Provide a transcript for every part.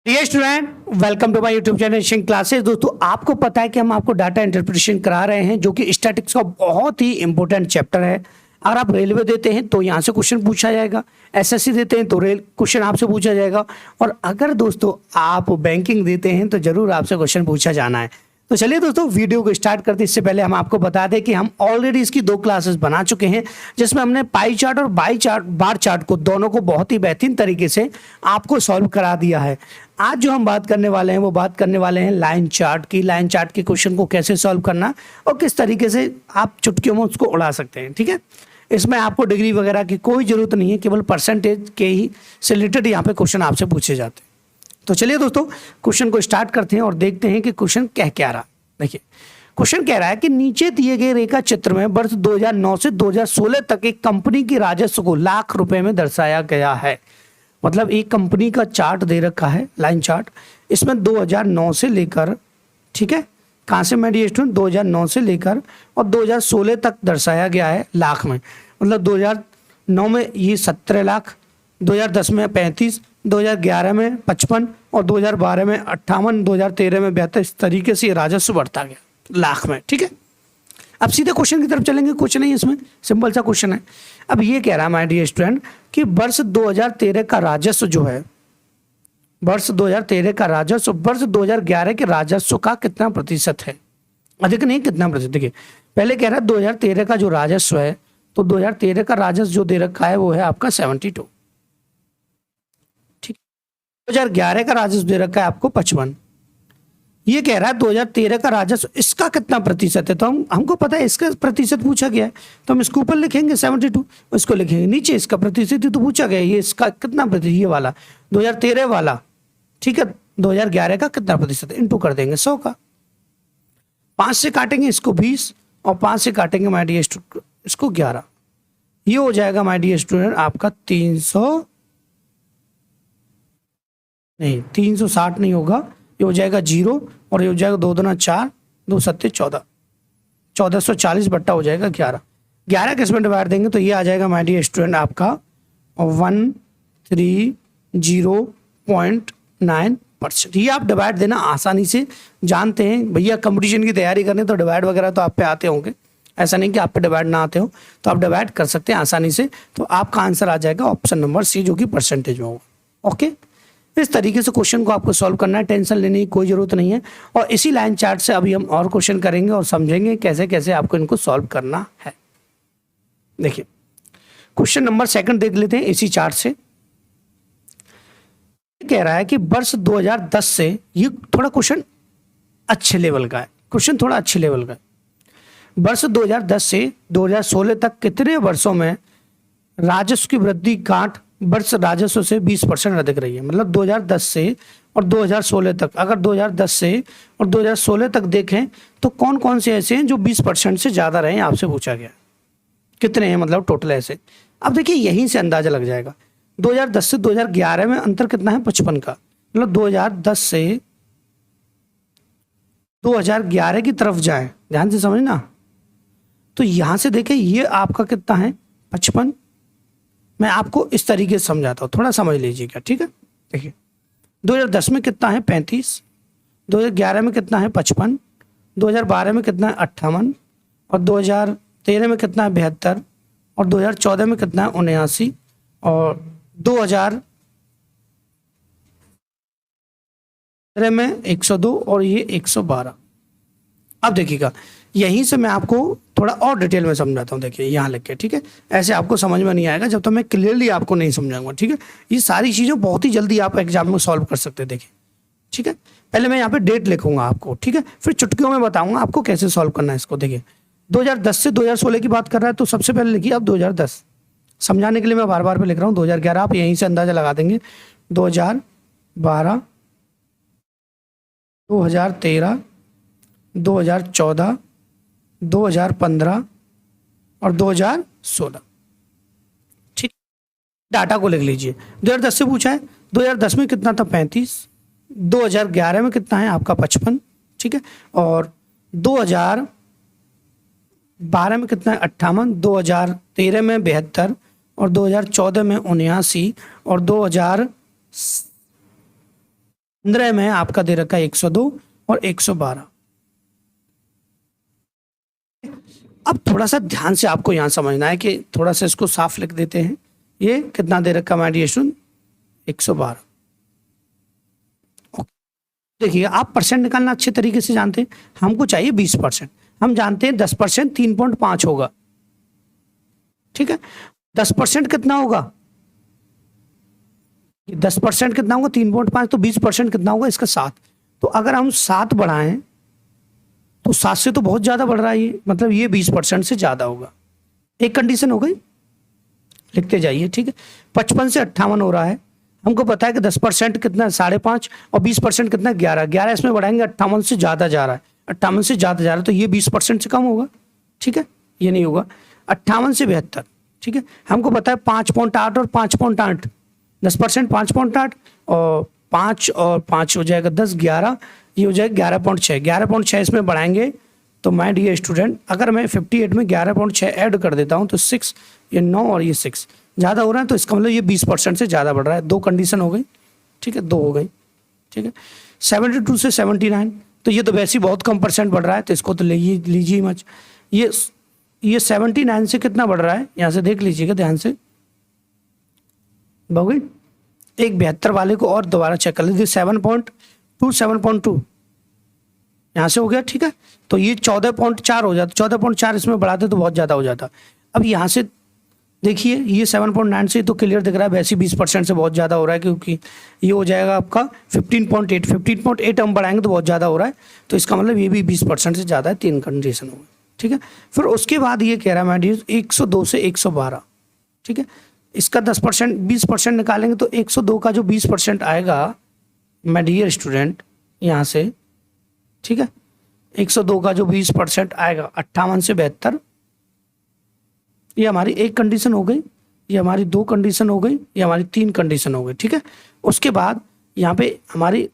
Dear student, welcome to my YouTube channel Shing classes. दोस्तों, आपको पता है कि हम आपको डाटा इंटरप्रिटेशन करा रहे हैं, जो कि स्टैटिस्टिक्स का बहुत ही इंपॉर्टेंट चैप्टर है। अगर आप रेलवे देते हैं तो यहाँ से क्वेश्चन पूछा जाएगा, एसएससी देते हैं तो रेल क्वेश्चन आपसे पूछा जाएगा, और अगर दोस्तों आप बैंकिंग देते हैं तो जरूर आपसे क्वेश्चन पूछा जाना है। तो चलिए दोस्तों, वीडियो को स्टार्ट करते इससे पहले हम आपको बता दें कि हम ऑलरेडी इसकी 2 क्लासेस बना चुके हैं, जिसमें हमने पाई चार्ट और बार चार्ट को दोनों को बहुत ही बेहतरीन तरीके से आपको सॉल्व करा दिया है। आज जो हम बात करने वाले हैं वो बात करने वाले हैं लाइन चार्ट की। लाइन चार्ट के क्वेश्चन को कैसे सॉल्व करना और किस तरीके से आप चुटकियों में उसको उड़ा सकते हैं। ठीक है, इसमें आपको डिग्री वगैरह की कोई जरूरत नहीं है, केवल परसेंटेज के ही से रिलेटेड यहाँ पे क्वेश्चन आपसे पूछे जाते हैं। तो चलिए दोस्तों, क्वेश्चन को स्टार्ट करते हैं और देखते हैं कि क्वेश्चन कह क्या रहा। देखिए, क्वेश्चन कह रहा है कि नीचे दिए गए रेखा चित्र में वर्ष 2009 से 2016 तक एक कंपनी की राजस्व को लाख रुपए में दर्शाया गया है। मतलब एक कंपनी का चार्ट दे रखा है, लाइन चार्ट। इसमें 2009 से लेकर, ठीक है, कहाँ से मैं डियर स्टूडेंट, 2009 से लेकर और 2016 तक दर्शाया गया है लाख में। मतलब 2009 में ये 17 लाख, 2010 में 35, 2011 में 55 और 2012 में 58, 2013 में 72। इस तरीके से राजस्व बढ़ता गया लाख में। ठीक है, अब सीधे क्वेश्चन की तरफ चलेंगे। कुछ नहीं, इसमें सिंपल सा क्वेश्चन है। अब ये कह रहा है माय डियर स्टूडेंट कि वर्ष 2013 का राजस्व जो है, वर्ष 2013 का राजस्व वर्ष 2011 के राजस्व का कितना प्रतिशत है। अधिक नहीं, कितना प्रतिशत। देखिए, पहले कह रहा है 2013 का जो राजस्व है, तो 2013 का राजस्व जो दे रखा है वो है आपका 72। ठीक, 2011 का राजस्व दे रखा है आपको 55। ये कह रहा है 2013 का राजस्व, इसका कितना प्रतिशत है। तो हमको पता है इसका प्रतिशत पूछा गया है, तो हम इसके ऊपर लिखेंगे 72, इसको लिखेंगे नीचे इसका प्रतिशत ही तो पूछा गया है। ये इसका कितना प्रतिशत, ये वाला 2013 वाला, ठीक है, 2011 का कितना प्रतिशत, इनटू कर देंगे 100 का। 5 से काटेंगे इसको 20 और 5 से काटेंगे माय डियर स्टूडेंट इसको 11। ये हो जाएगा माय डियर स्टूडेंट आपका 360 नहीं होगा, ये हो जाएगा 0 और ये हो जाएगा 2 दूना 4, 2 सत्ते 14, 1440 बट्टा हो जाएगा 11। 11 किस में डिवाइड देंगे तो ये आ जाएगा माय डियर स्टूडेंट आपका 130.9%। ये आप डिवाइड देना आसानी से जानते हैं। भैया कंपटीशन की तैयारी करने तो डिवाइड वगैरह तो आप पे आते होंगे, ऐसा नहीं कि आप पे डिवाइड ना आते हो, तो आप डिवाइड कर सकते हैं आसानी से। तो आपका आंसर आ जाएगा ऑप्शन नंबर सी, जो कि परसेंटेज में होगा। ओके, इस तरीके से क्वेश्चन को आपको सॉल्व करना है, टेंशन लेने की कोई जरूरत नहीं है। और इसी लाइन चार्ट से अभी हम और क्वेश्चन करेंगे और समझेंगे कैसे कैसे आपको इनको सॉल्व करना है। देखिए, क्वेश्चन नंबर 2 देख लेते हैं इसी चार्ट से। कह रहा है कि वर्ष 2010 से, ये थोड़ा क्वेश्चन अच्छे लेवल का है, क्वेश्चन थोड़ा अच्छे लेवल का है। वर्ष 2010 से 2016 तक कितने वर्षों में राजस्व की वृद्धि गांठ वर्ष राजस्व से 20% अधिक रही है। मतलब 2010 से और 2016 तक, अगर 2010 से और 2016 तक देखें तो कौन कौन से ऐसे हैं जो 20% से ज्यादा रहे हैं, आपसे पूछा गया। कितने हैं मतलब टोटल ऐसे। अब देखिए, यहीं से अंदाजा लग जाएगा। 2010 से 2011 में अंतर कितना है, 55 का। मतलब 2010 से 2011 की तरफ जाए, ध्यान से समझना, तो यहां से देखें ये आपका कितना है, 55। मैं आपको इस तरीके से समझाता हूँ, थोड़ा समझ लीजिएगा। ठीक है, देखिए 2010 में कितना है 35, 2011 में कितना है 55, 2012 में कितना है 58 और 2013 में कितना है 72 और 2014 में कितना है 79 और 2013 में 102 और ये 112। अब देखिएगा, यहीं से मैं आपको थोड़ा और डिटेल में समझाता हूँ। देखिए यहाँ लिख के, ठीक है, ऐसे आपको समझ में नहीं आएगा जब तक मैं क्लियरली आपको नहीं समझाऊंगा। ठीक है, ये सारी चीज़ें बहुत ही जल्दी आप एग्जाम में सॉल्व कर सकते हैं। देखिए, ठीक है, पहले मैं यहाँ पे डेट लिखूंगा आपको, ठीक है, फिर चुटकियों में बताऊंगा आपको कैसे सॉल्व करना है इसको। देखिए, 2010 से 2016 की बात कर रहा है, तो सबसे पहले लिखिए आप 2010। समझाने के लिए मैं बार बार पे लिख रहा हूँ। 2011 आप यहीं से अंदाजा लगा देंगे। 2012, 2013, 2014, 2015 और 2016। ठीक, डाटा को लिख लीजिए। 2010 से पूछा है, 2010 में कितना था 35, 2011 में कितना है आपका 55, ठीक है, और 2012 में कितना है 58, 2013 में 72 और 2014 में 79 और 15 में आपका दे रखा है 102 और 112। अब थोड़ा सा ध्यान से आपको यहाँ समझना है कि थोड़ा सा इसको साफ लिख देते हैं। ये कितना दे रखा है हमारी ये स्टूडेंट 112। देखिए आप परसेंट निकालना अच्छे तरीके से जानते हैं, हमको चाहिए 20%, हम जानते हैं 10% 3.5 होगा, ठीक है। 10% कितना होगा, 10% कितना होगा 3.5, तो 20% कितना होगा इसका 7। तो अगर हम 7 बढ़ाएं तो 7 से तो बहुत ज्यादा बढ़ रहा है ये, मतलब ये 20% से ज्यादा होगा। एक कंडीशन हो गई, लिखते जाइए, ठीक है। 55 से 58 हो रहा है, हमको पता है कि 10% कितना 5.5 और 20% कितना 11 इसमें बढ़ाएंगे 58 से ज्यादा जा रहा है, 58 से ज्यादा जा रहा है तो ये 20% से कम होगा, ठीक है, ये नहीं होगा। 58 से 72, ठीक है, हमको पता है 5.8 और 5.8, 10% 5.8 और 5 और 5 हो जाएगा 10, 11, ये हो जाएगा 11.6, 11.6 इसमें बढ़ाएंगे तो माय डियर स्टूडेंट अगर मैं 58 में 11.6 ऐड कर देता हूँ तो 6, ये 9 और ये 6 ज़्यादा हो रहा है, तो इसका मतलब ये 20% से ज़्यादा बढ़ रहा है। 2 कंडीशन हो गई, ठीक है, 2 हो गई, ठीक है। 72 से 79, तो ये तो वैसे ही बहुत कम परसेंट बढ़ रहा है, तो इसको तो लीजिए मत। ये 79 से कितना बढ़ रहा है, यहाँ से देख लीजिएगा ध्यान से, बहु एक 72 वाले को और दोबारा चेक कर लीजिए, 7.2 7.2 यहाँ से हो गया, ठीक है। तो ये 14.4 हो जाता, 14.4 इसमें बढ़ाते तो बहुत ज़्यादा हो जाता। अब यहाँ से देखिए ये 7.9 से तो क्लियर दिख रहा है वैसे 20% से बहुत ज़्यादा हो रहा है, क्योंकि ये हो जाएगा आपका 15.8 हम बढ़ाएंगे तो बहुत ज़्यादा हो रहा है, तो इसका मतलब ये भी 20% से ज़्यादा है। 3 कंडीशन हो गई, ठीक है। फिर उसके बाद ये कह रहा है 102 से 112, ठीक है, इसका 10% 20% निकालेंगे तो 102 का जो 20% आएगा माय डियर स्टूडेंट यहाँ से, ठीक है, 102 का जो 20% आएगा 58 से 72, ये हमारी एक कंडीशन हो गई, ये हमारी 2 कंडीशन हो गई, ये हमारी 3 कंडीशन हो गई, ठीक है। उसके बाद यहाँ पे हमारी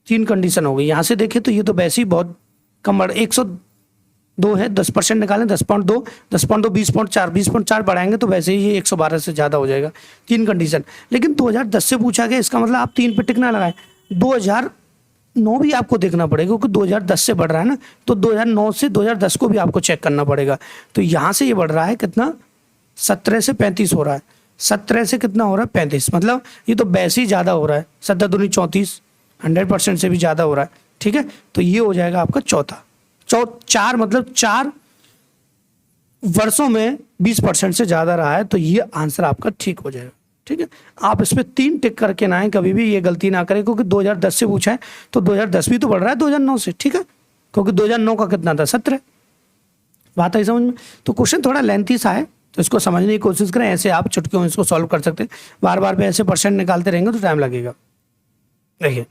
3 कंडीशन हो गई, यहाँ से देखें तो ये तो वैसे ही बहुत कम बढ़, 102 है, 10% निकालें 10.2 20.4 बढ़ाएंगे तो वैसे ही ये 112 से ज़्यादा हो जाएगा। 3 कंडीशन, लेकिन 2010 से पूछा गया, इसका मतलब आप 3 पे टिक ना लगाएं, 2009 भी आपको देखना पड़ेगा क्योंकि 2010 से बढ़ रहा है ना, तो 2009 से 2010 को भी आपको चेक करना पड़ेगा। तो यहाँ से ये बढ़ रहा है कितना, 17 से 35 हो रहा है, 17 से कितना हो रहा है 35, मतलब ये तो वैसे ही ज़्यादा हो रहा है, 17 दूनी 34, 100% से भी ज़्यादा हो रहा है, ठीक है। तो ये हो जाएगा आपका चौथा, 4 मतलब 4 वर्षों में 20% से ज़्यादा रहा है, तो ये आंसर आपका ठीक हो जाएगा, ठीक है। आप इसमें 3 टिक करके ना आए, कभी भी ये गलती ना करें, क्योंकि 2010 से पूछा है तो 2010 भी तो बढ़ रहा है 2009 से, ठीक है, क्योंकि 2009 का कितना था 17, बात आई समझ में। तो क्वेश्चन थोड़ा लेंथी सा है, तो इसको समझने की कोशिश करें, ऐसे आप चुटकियों इसको सॉल्व कर सकते हैं, बार बार पे ऐसे परसेंट निकालते रहेंगे तो टाइम लगेगा। देखिए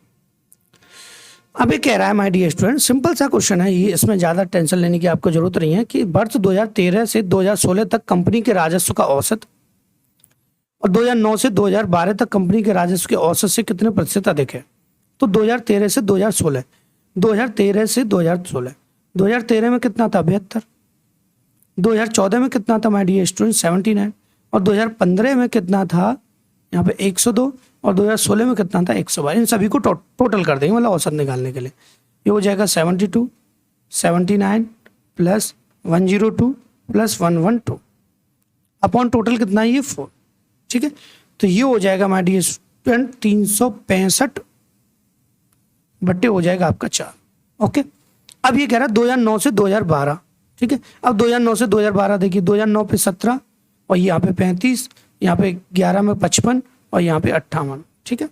अब ये कह रहा है माय डियर स्टूडेंट, सिंपल सा क्वेश्चन है ये, इसमें ज़्यादा टेंशन लेने की आपको जरूरत नहीं है, कि वर्ष 2013 से 2016 तक कंपनी के राजस्व का औसत और 2009 से 2012 तक कंपनी के राजस्व के औसत से कितने प्रतिशत अधिक है। तो 2013 से 2016, 2013 से 2016, 2013 में कितना था 72, 2014 में कितना था माय डियर स्टूडेंट 79, और 2015 में कितना था यहाँ पे 102, और 2016 में कितना था 112। इन सभी को टोटल कर देंगे, मतलब औसत निकालने के लिए। ये हो जाएगा 72, 79 प्लस 102 प्लस 112 अपॉन टोटल कितना है ये 4, ठीक है। तो ये हो जाएगा माय डियर स्टूडेंट 365 बट्टे हो जाएगा आपका 4, ओके। अब ये कह रहा है 2009 से 2012, ठीक है। अब 2009 से 2012 देखिए, 2009 पे 17 और यहाँ पे 35, यहाँ पे 11 में 55 और यहाँ पे 58, ठीक है।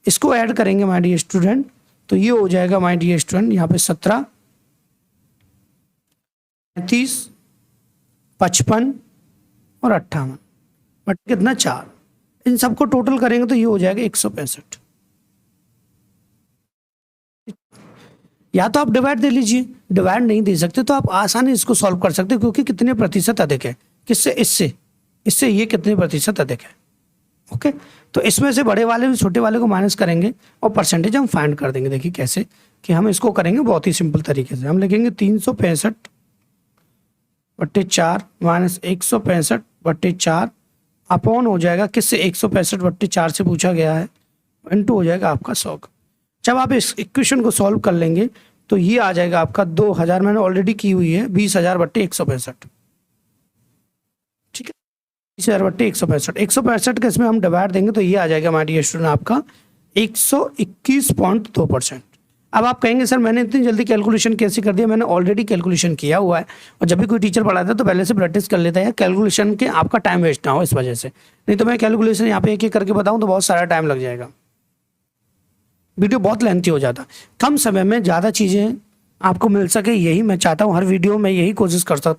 इसको ऐड करेंगे माय डियर स्टूडेंट, तो ये हो जाएगा माय डियर स्टूडेंट यहाँ पे 17, 35, 55 और 58 बट कितना 4, इन सबको टोटल करेंगे तो ये हो जाएगा 165। या तो आप डिवाइड दे लीजिए, डिवाइड नहीं दे सकते तो आप आसानी इसको सॉल्व कर सकते, क्योंकि कितने प्रतिशत अधिक है, किससे, इससे ये कितने प्रतिशत अधिक है, ओके। तो इसमें से बड़े वाले भी छोटे वाले को माइनस करेंगे और परसेंटेज हम फाइंड कर देंगे। देखिए कैसे, कि हम इसको करेंगे बहुत ही सिंपल तरीके से, हम लिखेंगे 365/4 माइनस 165/4 अपॉन हो जाएगा किससे, 165/4 से पूछा गया है, इंटू हो जाएगा आपका 100 का। जब आप इस इक्वेशन को सॉल्व कर लेंगे तो ये आ जाएगा आपका 2000, मैंने ऑलरेडी की हुई है, 20,000/165। ठीक है, 20,000/165, 165 का इसमें हम डिवाइड देंगे तो ये आ जाएगा हमारे डियर स्टूडेंट आपका 121.2%। अब आप कहेंगे सर मैंने इतनी जल्दी कैलकुलेशन कैसे कर दिया? मैंने ऑलरेडी कैलकुलेशन किया हुआ है, और जब भी कोई टीचर पढ़ाता है तो पहले से प्रैक्टिस कर लेता है कैलकुलेशन के, आपका टाइम वेस्ट ना हो इस वजह से। नहीं तो मैं कैलकुलेशन यहाँ पे एक एक करके बताऊँ तो बहुत सारा टाइम लग जाएगा, वीडियो बहुत लेंथी हो जाता। कम समय में ज़्यादा चीज़ें आपको मिल सके, यही मैं चाहता हूँ। हर वीडियो में यही कोशिश करता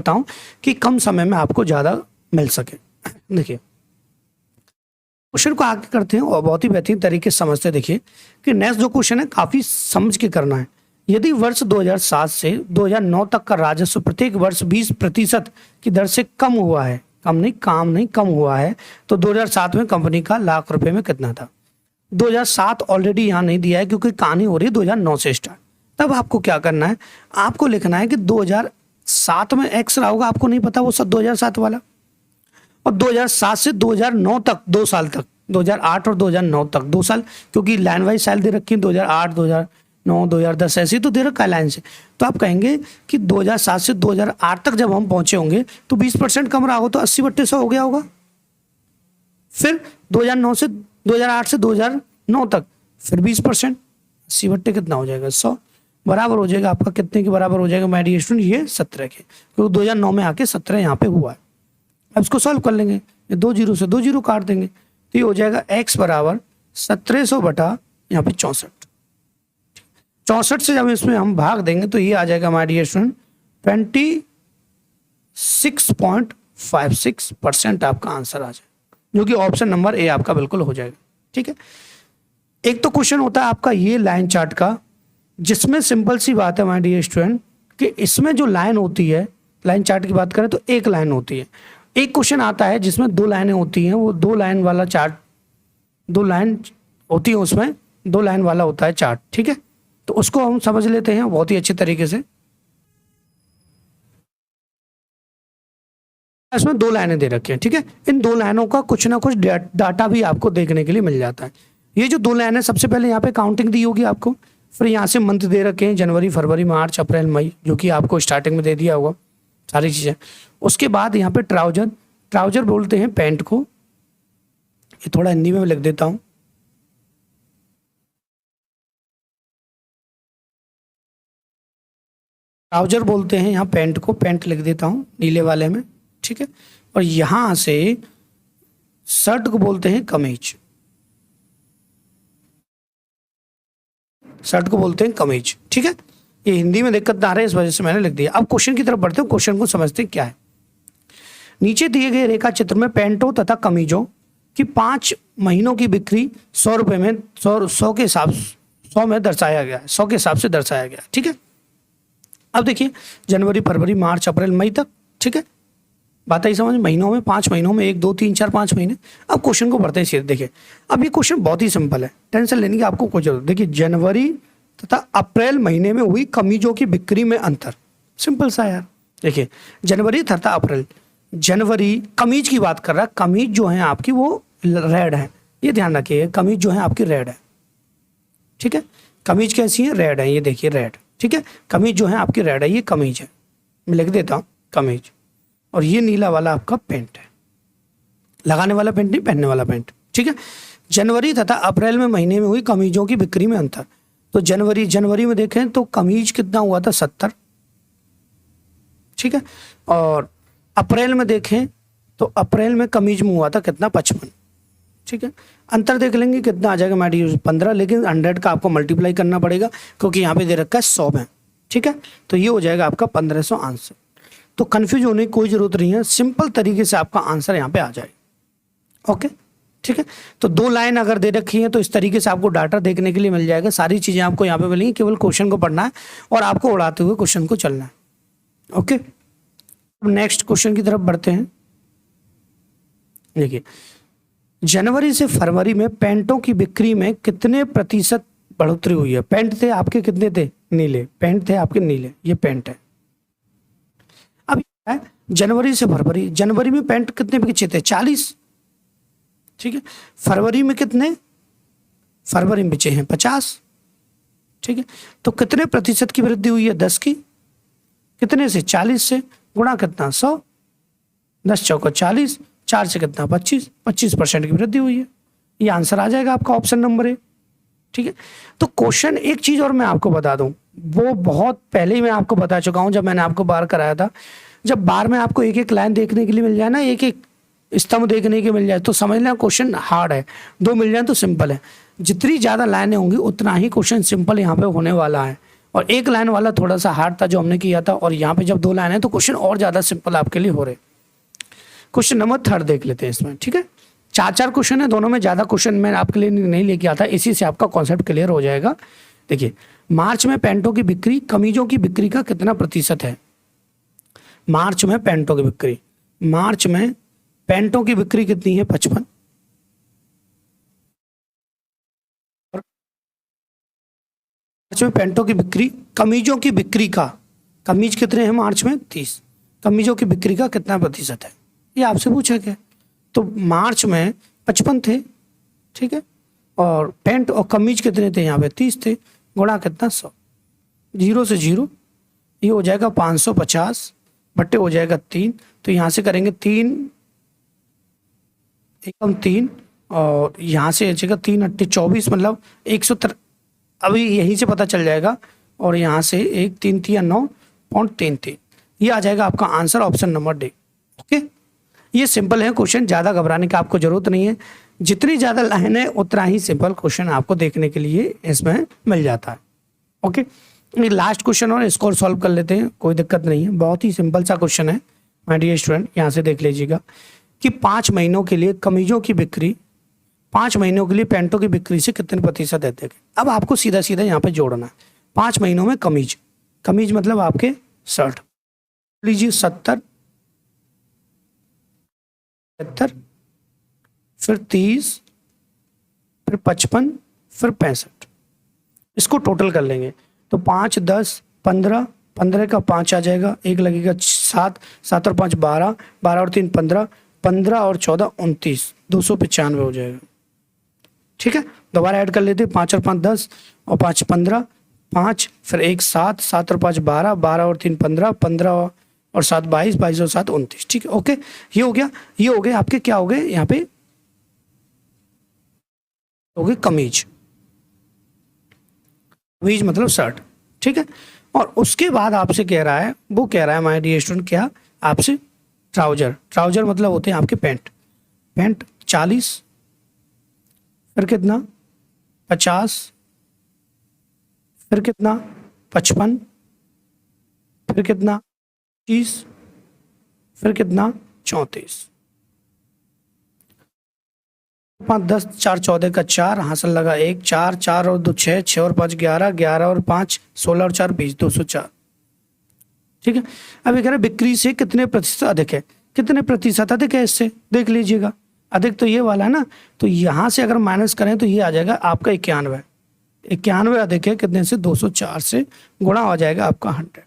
हूँ कि कम समय में आपको ज़्यादा मिल सके। देखिए क्वेश्चन को आगे करते हैं और बहुत ही बेहतरीन तरीके से समझते हैं। देखिए कि नेक्स्ट जो क्वेश्चन है काफ़ी समझ के करना है। यदि वर्ष 2007 से 2009 तक का राजस्व प्रत्येक वर्ष 20% की दर से कम हुआ है, कम हुआ है, तो 2007 में कंपनी का लाख रुपए में कितना था? 2007 ऑलरेडी यहाँ नहीं दिया है क्योंकि कहानी हो रही है 2009 से स्टार्ट। तब आपको क्या करना है, आपको लिखना है कि 2007 में एक्स रहा होगा, आपको नहीं पता वो सब 2007 वाला, और 2007 से 2009 तक 2 साल तक, 2008 और 2009 तक 2 साल, क्योंकि लाइन वाइज साल दे रखी है 2008, 2009, 2010 ऐसी तो दे रखा है लाइन से। तो आप कहेंगे कि 2007 से 2008 तक जब हम पहुंचे होंगे तो 20% कम रहा हो तो 80/100 हो गया होगा। फिर 2008 से 2009 तक फिर 20%, 80/, कितना हो जाएगा? 100, बराबर हो जाएगा आपका कितने के बराबर हो जाएगा माय डियर स्टूडेंट? ये 17 के, क्योंकि 2009 में आके 17 यहाँ पे हुआ है। अब इसको सॉल्व कर लेंगे, 2 जीरो से 2 जीरो काट देंगे तो ये हो जाएगा x बराबर 1700 बटा यहाँ पे 64। 64 से जब इसमें हम भाग देंगे तो ये आ जाएगा हमारे डियर स्टूडेंट 26.56% आपका आंसर आ जाएगा, जो कि ऑप्शन नंबर ए आपका बिल्कुल हो जाएगा। ठीक है, एक तो क्वेश्चन होता है आपका ये लाइन चार्ट का, जिसमें सिंपल सी बात है हमारे डियर स्टूडेंट कि इसमें जो लाइन होती है, लाइन चार्ट की बात करें तो एक लाइन होती है। एक क्वेश्चन आता है जिसमें 2 लाइनें होती हैं, वो 2 लाइन वाला चार्ट, 2 लाइन होती है, उसमें 2 लाइन वाला होता है चार्ट। ठीक है, तो उसको हम समझ लेते हैं बहुत ही अच्छे तरीके से। इसमें 2 लाइनें दे रखी हैं। ठीक है, इन 2 लाइनों का कुछ ना कुछ डाटा भी आपको देखने के लिए मिल जाता है। ये जो 2 लाइनें, सबसे पहले यहाँ पे काउंटिंग दी होगी आपको, फिर यहाँ से मंथ दे रखे हैं जनवरी, फरवरी, मार्च, अप्रैल, मई, जो कि आपको स्टार्टिंग में दे दिया होगा सारी चीज़ें। उसके बाद यहाँ पे ट्राउजर बोलते हैं पैंट को, ये थोड़ा हिंदी में लिख देता हूँ। ट्राउजर बोलते हैं यहाँ पैंट को, पैंट लिख देता हूँ नीले वाले में। ठीक है, और यहाँ से शर्ट को बोलते हैं कमीज, शर्ट को बोलते हैं कमीज। ठीक है, ये हिंदी में दिक्कत ना आ रहा है इस वजह से मैंने लिख दिया। अब क्वेश्चन की तरफ बढ़ते हैं, क्वेश्चन को समझते हैं क्या है। नीचे दिए गए रेखा चित्र में पैंटों तथा कमीजों की 5 महीनों की बिक्री 100 रुपए में 100 के हिसाब 100 में दर्शाया गया है, 100 के हिसाब से दर्शाया गया। ठीक है, अब देखिए जनवरी, फरवरी, मार्च, अप्रैल, मई तक। ठीक है, बात आई समझ? महीनों में 5 महीनों में 1 2 3 4 5 महीने। अब क्वेश्चन को बढ़ते हैं सीधे। देखिए अब ये क्वेश्चन बहुत ही सिंपल है, टेंशन लेने की आपको कोई जरूरत। देखिए जनवरी तथा अप्रैल महीने में हुई कमीजों की बिक्री में अंतर, सिंपल सा यार। देखिए जनवरी तथा अप्रैल, जनवरी कमीज की बात कर रहा है, कमीज जो है आपकी वो रेड है, ये ध्यान रखिए, कमीज जो है आपकी रेड है। ठीक है, कमीज कैसी है? रेड है, ये देखिए रेड। ठीक है, कमीज जो है आपकी रेड है, ये कमीज है, मैं लिख देता हूँ कमीज। और ये नीला वाला आपका पेंट है, लगाने वाला पेंट नहीं, पहनने वाला पेंट। ठीक है, जनवरी तथा अप्रैल में महीने में हुई कमीजों की बिक्री में अंतर। तो जनवरी में देखें तो कमीज कितना हुआ था? 70। ठीक है, और अप्रैल में देखें तो अप्रैल में कमीज में हुआ था कितना? 55। ठीक है, अंतर देख लेंगे कितना आ जाएगा मैडी? 15, लेकिन 100 का आपको मल्टीप्लाई करना पड़ेगा क्योंकि यहाँ पे दे रखा है 100 में। ठीक है, तो ये हो जाएगा आपका 1500 आंसर। तो कंफ्यूज होने की कोई जरूरत नहीं है, सिंपल तरीके से आपका आंसर यहाँ पे आ जाएगा। ओके, ठीक है, तो 2 लाइन अगर दे रखी है तो इस तरीके से आपको डाटा देखने के लिए मिल जाएगा। सारी चीजें आपको यहाँ पे मिलेंगी, केवल क्वेश्चन को पढ़ना है और आपको उड़ाते हुए क्वेश्चन को चलना है। ओके, नेक्स्ट क्वेश्चन की तरफ बढ़ते हैं। देखिए जनवरी से फरवरी में पैंटों की बिक्री में कितने प्रतिशत बढ़ोतरी हुई है? पैंट थे आपके कितने थे? नीले, पैंट थे आपके नीले, ये पैंट है। अब है जनवरी से फरवरी, जनवरी में पैंट कितने बेचे थे? 40। ठीक है, फरवरी में कितने? फरवरी में बेचे हैं 50। ठीक है। तो कितने प्रतिशत की वृद्धि हुई है? 10 की, कितने से? 40 से, गुणा कितना? 100, 10 चौका 40, 4 से कितना? 25, 25% की वृद्धि हुई है। ये आंसर आ जाएगा आपका ऑप्शन नंबर ए। ठीक है। तो क्वेश्चन, एक चीज और मैं आपको बता दूं, वो बहुत पहले ही मैं आपको बता चुका हूं जब मैंने आपको बार कराया था। जब बार में आपको एक एक लाइन देखने के लिए मिल जाए ना, एक एक स्तंभ देखने के मिल जाए, तो समझ लेना क्वेश्चन हार्ड है। 2 मिल जाए तो सिंपल है। जितनी ज्यादा लाइनें होंगी उतना ही क्वेश्चन सिंपल यहाँ पे होने वाला है। और एक लाइन वाला थोड़ा सा हार्ड था जो हमने किया था, और यहाँ पे जब 2 लाइन है तो क्वेश्चन और ज्यादा सिंपल आपके लिए हो रहे। क्वेश्चन नंबर 3 देख लेते हैं इसमें। ठीक है, 4 क्वेश्चन है, दोनों में ज्यादा क्वेश्चन मैं आपके लिए नहीं लेके आता, इसी से आपका कॉन्सेप्ट क्लियर हो जाएगा। देखिए, मार्च में पैंटों की बिक्री कमीजों की बिक्री का कितना प्रतिशत है? मार्च में पैंटों की बिक्री, मार्च में पैंटों की बिक्री कितनी है? 55। मार्च में पैंटों की बिक्री, कमीजों की बिक्री का, कमीज कितने हैं मार्च में? 30। कमीजों की बिक्री का कितना प्रतिशत है? ये आपसे पूछा गया। तो मार्च में 55 थे, ठीक है, और पैंट और कमीज कितने थे? यहाँ पे 30 थे, गुणा कितना? 100। 0 से 0, ये हो जाएगा 550 बट्टे हो जाएगा 3। तो यहाँ से करेंगे 3 एकम 3, और यहाँ से बचेगा 3 अट्ठे 24, मतलब 103। अभी यहीं से पता चल जाएगा, और यहाँ से 1 3 3 9.33, ये आ जाएगा आपका answer option number D. Okay, ये सिंपल है क्वेश्चन, ज़्यादा घबराने की आपको जरूरत नहीं है। जितनी ज़्यादा लाइन है उतना ही सिंपल क्वेश्चन आपको देखने के लिए इसमें मिल जाता है। ओके, लास्ट क्वेश्चन और इसको सॉल्व कर लेते हैं, कोई दिक्कत नहीं है, बहुत ही सिंपल सा क्वेश्चन है माय डियर स्टूडेंट। यहाँ से देख लीजिएगा कि 5 महीनों के लिए कमीजों की बिक्री 5 महीनों के लिए पैंटों की बिक्री से कितने प्रतिशत देते हैं? अब आपको सीधा सीधा यहाँ पे जोड़ना है। 5 महीनों में कमीज, कमीज मतलब आपके शर्ट, लीजिए 70, 75, फिर 30, फिर 55, फिर 65। इसको टोटल कर लेंगे तो 5 10 15, 15 का 5 आ जाएगा, एक लगेगा 7, 7 और 5 12, 12 और 3 15, 15 और 14 29, 295 हो जाएगा। ठीक है, दोबारा ऐड कर लेते हैं, 5 और 5 10 और 5 15, 5 फिर 1 7, 7 और 5 12, 12 और 3 15, 15 और 7 22, 22 और 7 29। ठीक है, ओके, ये हो गया। ये हो गए आपके, क्या हो गए यहाँ पे? हो गए कमीज, कमीज मतलब शर्ट। ठीक है, और उसके बाद आपसे कह रहा है, वो कह रहा है माय डियर स्टूडेंट, क्या आपसे? ट्राउजर, ट्राउजर मतलब होते हैं आपके पैंट, पैंट 40, फिर कितना? 50, फिर कितना? 55, फिर कितना? 30, फिर कितना? 34। 5 10 4 14 का 4 हासिल लगा 1, 4 4 और 2 6, 6 और 5 11, 11 और 5 16 और 4 20, 204। ठीक है, अब ये कह रहा है बिक्री से कितने प्रतिशत अधिक है? कितने प्रतिशत अधिक है इससे? देख लीजिएगा, अधिक तो ये वाला है ना, तो यहाँ से अगर माइनस करें तो ये आ जाएगा आपका 91। 91 अधिक है कितने से? 204 से, गुणा हो जाएगा आपका 100,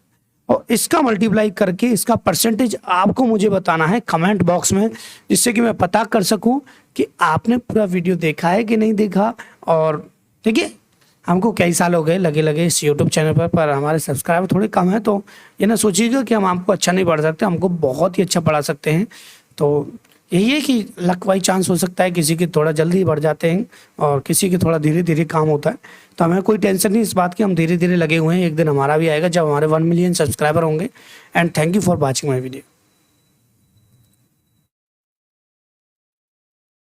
और इसका मल्टीप्लाई करके इसका परसेंटेज आपको मुझे बताना है कमेंट बॉक्स में, जिससे कि मैं पता कर सकूं कि आपने पूरा वीडियो देखा है कि नहीं देखा। और देखिए, हमको कई साल हो गए लगे इस यूट्यूब चैनल पर हमारे सब्सक्राइबर थोड़े कम है, तो ये ना सोचिएगा कि हम आपको अच्छा नहीं पढ़ा सकते, हमको बहुत ही अच्छा पढ़ा सकते हैं। तो यही है कि लक बाई चांस हो सकता है, किसी के थोड़ा जल्दी बढ़ जाते हैं और किसी के थोड़ा धीरे धीरे काम होता है। तो हमें कोई टेंशन नहीं इस बात की, हम धीरे धीरे लगे हुए हैं, एक दिन हमारा भी आएगा जब हमारे 1 मिलियन सब्सक्राइबर होंगे। And thank you for watching my video.